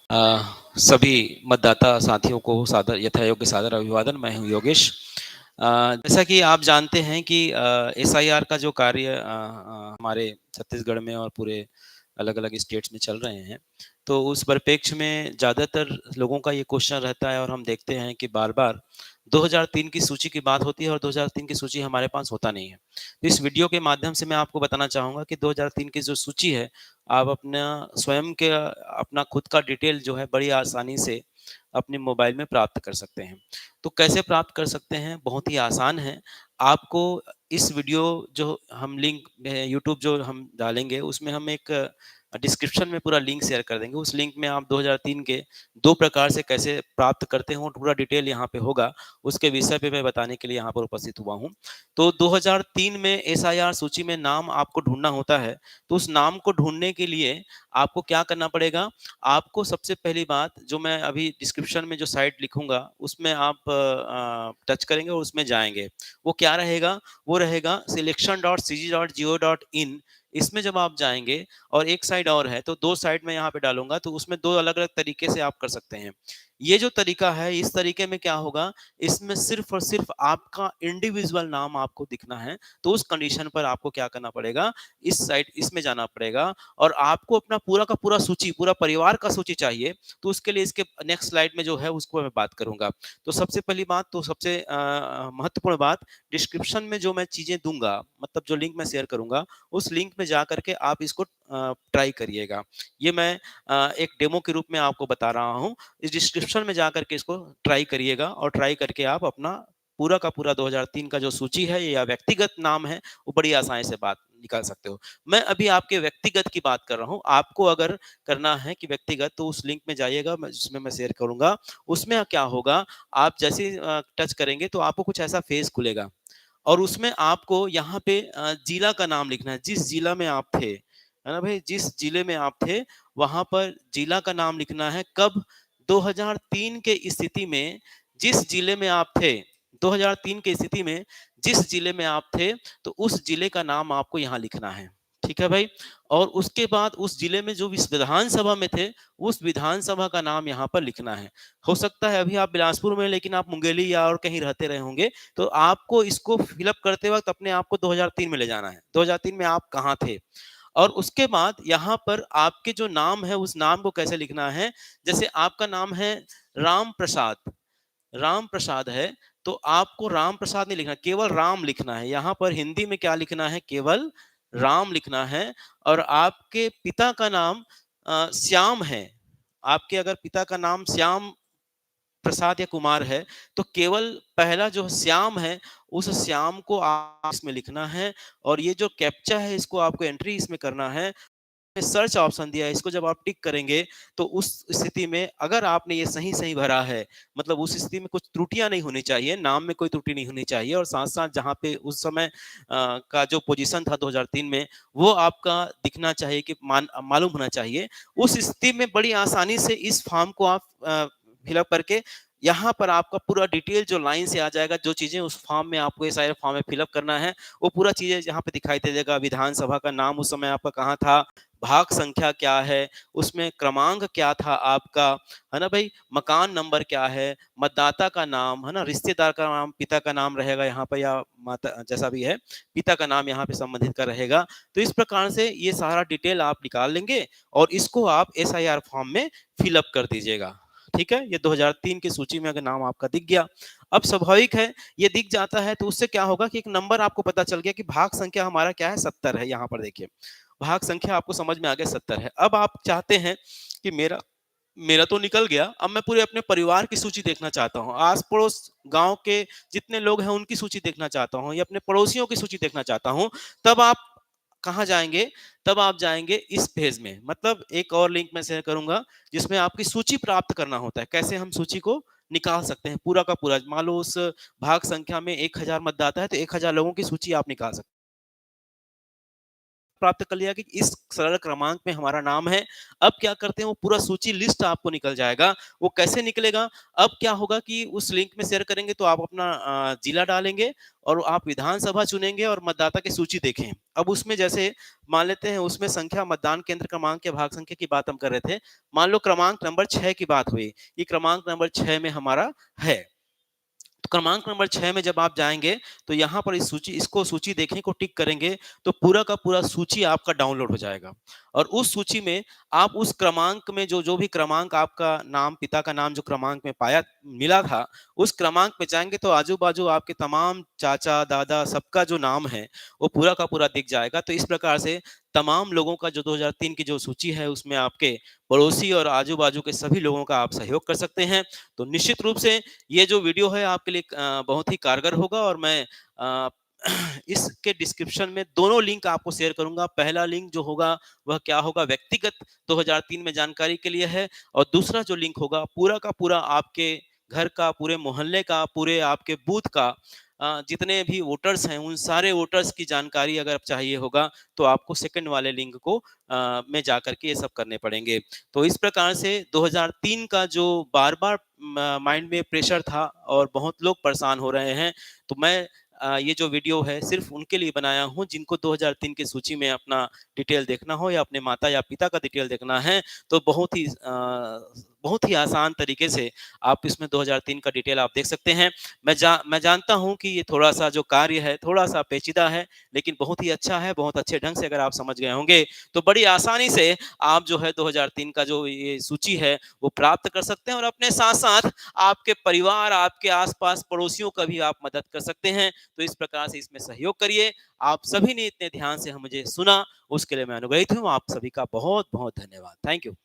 सभी मतदाता साथियों को सादर यथायोग्य सादर अभिवादन। मैं हूँ योगेश। जैसा कि आप जानते हैं कि एसआईआर का जो कार्य हमारे छत्तीसगढ़ में और पूरे अलग-अलग स्टेट्स में चल रहे हैं, तो उस परिप्रेक्ष्य में ज़्यादातर लोगों का ये क्वेश्चन रहता है और हम देखते हैं कि बार-बार 2003 की सूची की बात होती है और 2003 की सूची हमारे पास होता नहीं है। तो इस वीडियो के माध्यम से मैं आपको बताना चाहूँगा कि 2003 की जो सूची है, आप अपना स्वयं के अपना खुद का डिटेल जो है बड़ी आसानी से अपने मोबाइल में प्राप्त कर सकते हैं। तो कैसे प्राप्त कर सकते हैं? बहुत ही आसान है। आपको इस वीडियो जो हम लिंक यूट्यूब जो हम डालेंगे उसमें हम एक डिस्क्रिप्शन में पूरा लिंक शेयर कर देंगे। उस लिंक में आप 2003 के 2 प्रकार से कैसे प्राप्त करते हो पूरा डिटेल यहाँ पे होगा। उसके विषय पे मैं बताने के लिए यहाँ पर उपस्थित हुआ हूँ। तो 2003 में एसआईआर सूची में नाम आपको ढूँढना होता है। तो उस नाम को ढूँढने के लिए आपको क्या करना पड़ेगा? आपको सबसे पहली बात जो मैं अभी डिस्क्रिप्शन में जो साइट लिखूँगा उसमें आप टच करेंगे और उसमें जाएँगे। वो क्या रहेगा? वो रहेगा selection.cg.go.in। इसमें जब आप जाएँगे और एक साइड और है तो 2 साइड मैं यहाँ पे डालूँगा तो उसमें 2 अलग-अलग तरीके से आप कर सकते हैं। ये जो तरीका है इस तरीके में क्या होगा? इसमें सिर्फ़ और सिर्फ़ आपका इंडिविजुअल नाम आपको दिखना है। तो उस कंडीशन पर आपको क्या करना पड़ेगा? इस साइट इसमें जाना पड़ेगा और आपको अपना पूरा का पूरा सूची, पूरा परिवार का सूची चाहिए, तो उसके लिए इसके नेक्स्ट स्लाइड में जो है उसको मैं बात करूँगा। तो सबसे पहली बात तो सबसे महत्वपूर्ण बात डिस्क्रिप्शन में जो मैं चीज़ें दूँगा, मतलब जो लिंक मैं शेयर करूँगा, उस लिंक में जा कर के आप इसको ट्राई करिएगा। ये मैं एक डेमो के रूप में आपको बता रहा हूँ। इस डिस्क्रिप्शन में जा कर के इसको ट्राई करिएगा और ट्राई करके आप अपना पूरा का पूरा 2003 का जो सूची है या व्यक्तिगत नाम है, वो बड़ी आसानी से बात निकाल सकते हो। मैं अभी आपके व्यक्तिगत की बात कर रहा हूँ। आपको अगर करना है कि व्यक्तिगत तो उस लिंक में जाइएगा मैं जिसमें मैं शेयर करूँगा। उसमें क्या होगा आप जैसे ही टच करेंगे तो आपको कुछ ऐसा फेस खुलेगा और उसमें आपको यहाँ पे जिला का नाम लिखना है, जिस जिला में आप थे। है ना भई? जिस जिले में आप थे, वहाँ पर जिला का नाम लिखना है। कब? 2003 के स्थिति में जिस जिले में आप थे, 2003 की स्थिति में जिस जिले में आप थे, तो उस जिले का नाम आपको यहाँ लिखना है। ठीक है भाई? और उसके बाद उस जिले में जो विस विधानसभा में थे, उस विधानसभा का नाम यहाँ पर लिखना है। हो सकता है अभी आप बिलासपुर में लेकिन आप मुंगेली या और कहीं रहते रहे होंगे, तो आपको इसको फिल अप करते वक़्त अपने आप को 2003 में ले जाना है। 2003 में आप कहाँ थे? और उसके बाद यहाँ पर आपके जो नाम है, उस नाम को कैसे लिखना है? जैसे आपका नाम है राम प्रसाद। राम प्रसाद है, तो आपको राम प्रसाद नहीं लिखना, केवल राम लिखना है। यहाँ पर हिंदी में क्या लिखना है? केवल राम लिखना है और आपके पिता का नाम श्याम है। आपके अगर पिता का नाम श्याम प्रसाद या कुमार है, तो केवल पहला जो श्याम है, उस श्याम को आप इसमें लिखना है और ये जो कैप्चा है, इसको आपको एंट्री इसमें करना है। सर्च ऑप्शन दिया है, इसको जब आप टिक करेंगे तो उस स्थिति में अगर आपने ये सही-सही भरा है, मतलब उस स्थिति में कुछ त्रुटियाँ नहीं होनी चाहिए, नाम में कोई त्रुटि नहीं होनी चाहिए और साथ-साथ जहाँ पे उस समय का जो पोज़ीशन था 2003 में, वो आपका दिखना चाहिए कि मालूम होना चाहिए। उस स्थिति में बड़ी आसानी से इस फॉर्म को आप फिल अप करके यहाँ पर आपका पूरा डिटेल जो लाइन से आ जाएगा, जो चीज़ें उस फॉर्म में आपको ये सारे फॉर्म में फिल अप करना है, वो पूरा चीज़ें यहाँ पे दिखाई दे देगा। विधानसभा का नाम उस समय आपका कहाँ था, भाग संख्या क्या है, उसमें क्रमांक क्या था आपका, है ना भई? मकान नंबर क्या है, मतदाता का नाम, है ना? रिश्तेदार का नाम, पिता का नाम रहेगा यहाँ पे या माता जैसा भी है, पिता का नाम यहाँ पे संबंधित का रहेगा। तो इस प्रकार से ये सारा डिटेल आप निकाल लेंगे और इसको आप एसआईआर फॉर्म में फिल अप कर दीजिएगा। ठीक है? ये 2003 की सूची में अगर नाम आपका दिख गया। अब स्वाभाविक है, ये दिख जाता है तो उससे क्या होगा कि एक नंबर आपको पता चल गया कि भाग संख्या हमारा क्या है 70 है, यहाँ पर देखिए। भाग संख्या आपको समझ में आ गया 70 है। अब आप चाहते हैं कि मेरा मेरा तो निकल गया, अब मैं पूरे अपने परिवार की सूची देखना चाहता हूँ। आस-पड़ोस गाँव के जितने लोग हैं उनकी सूची देखना चाहता हूँ या अपने पड़ोसियों की सूची देखना चाहता हूँ। तब आप कहाँ जाएँगे? तब आप जाएँगे इस पेज में। मतलब एक और लिंक मैं शेयर करूँगा जिसमें आपकी सूची प्राप्त करना होता है। कैसे हम सूची को निकाल सकते हैं पूरा का पूरा। मान लो उस भाग संख्या में 1000 मतदाता है तो 1000 लोगों की सूची आप निकाल सकते हैं। प्राप्त कर लिया कि इस सरल क्रमांक में हमारा नाम है। अब क्या करते हैं वो पूरा सूची लिस्ट आपको निकल जाएगा। वो कैसे निकलेगा? अब क्या होगा कि उस लिंक में शेयर करेंगे तो आप अपना जिला डालेंगे और आप विधानसभा चुनेंगे और मतदाता की सूची देखें। अब उसमें जैसे मान लेते हैं उसमें संख्या मतदान केंद्र क्रमांक या भाग संख्या की बात हम कर रहे थे। मान लो क्रमांक नंबर 6 की बात हुई। ये क्रमांक नंबर 6 में हमारा है। तो क्रमांक नंबर 6 में जब आप जाएँगे, तो यहाँ पर इस सूची इसको सूची देखें को टिक करेंगे, तो पूरा का पूरा सूची आपका डाउनलोड हो जाएगा। और उस सूची में आप उस क्रमांक में जो भी क्रमांक आपका नाम, पिता का नाम जो क्रमांक में पाया मिला था, उस क्रमांक में जाएँगे तो आजू-बाजू आपके तमाम चाचा, दादा सबका जो नाम है, वो पूरा का पूरा दिख जाएगा। तो इस प्रकार से तमाम लोगों का जो 2003 की जो सूची है, उसमें आपके पड़ोसी और आजू-बाजू के सभी लोगों का आप सहयोग कर सकते हैं। तो निश्चित रूप से ये जो वीडियो है आपके लिए बहुत ही कारगर होगा और मैं अ, इसके डिस्क्रिप्शन में दोनों लिंक आपको शेयर करूँगा। पहला लिंक जो होगा वह क्या होगा व्यक्तिगत 2003 में जानकारी के लिए है और दूसरा जो लिंक होगा पूरा का पूरा आपके घर का, पूरे मोहल्ले का, पूरे आपके बूथ का जितने भी वोटर्स हैं उन सारे वोटर्स की जानकारी अगर चाहिए होगा तो आपको सेकंड वाले लिंक को में जाकर के ये सब करने पड़ेंगे। तो इस प्रकार से 2003 का जो बार-बार माइंड में प्रेशर था और बहुत लोग परेशान हो रहे हैं, तो मैं ये जो वीडियो है सिर्फ़ उनके लिए बनाया हूँ जिनको 2003 की सूची में अपना डिटेल देखना हो या अपने माता या पिता का डिटेल देखना है, तो बहुत ही आसान तरीके से आप इसमें 2003 का डिटेल आप देख सकते हैं। मैं जानता हूँ कि ये थोड़ा-सा जो कार्य है, थोड़ा-सा पेचीदा है, लेकिन बहुत ही अच्छा है, बहुत अच्छे ढंग से अगर आप समझ गए होंगे, तो बड़ी आसानी से आप जो है 2003 का जो ये सूची है, वो प्राप्त कर सकते हैं और अपने साथ-साथ आपके परिवार, आपके आस-पास पड़ोसियों का भी आप मदद कर सकते हैं। तो इस प्रकार से इसमें सहयोग करिए। आप सभी ने इतने ध्यान से मुझे सुना, उसके लिए मैं अनुग्रहित हूँ। आप सभी का बहुत-बहुत धन्यवाद। Thank you.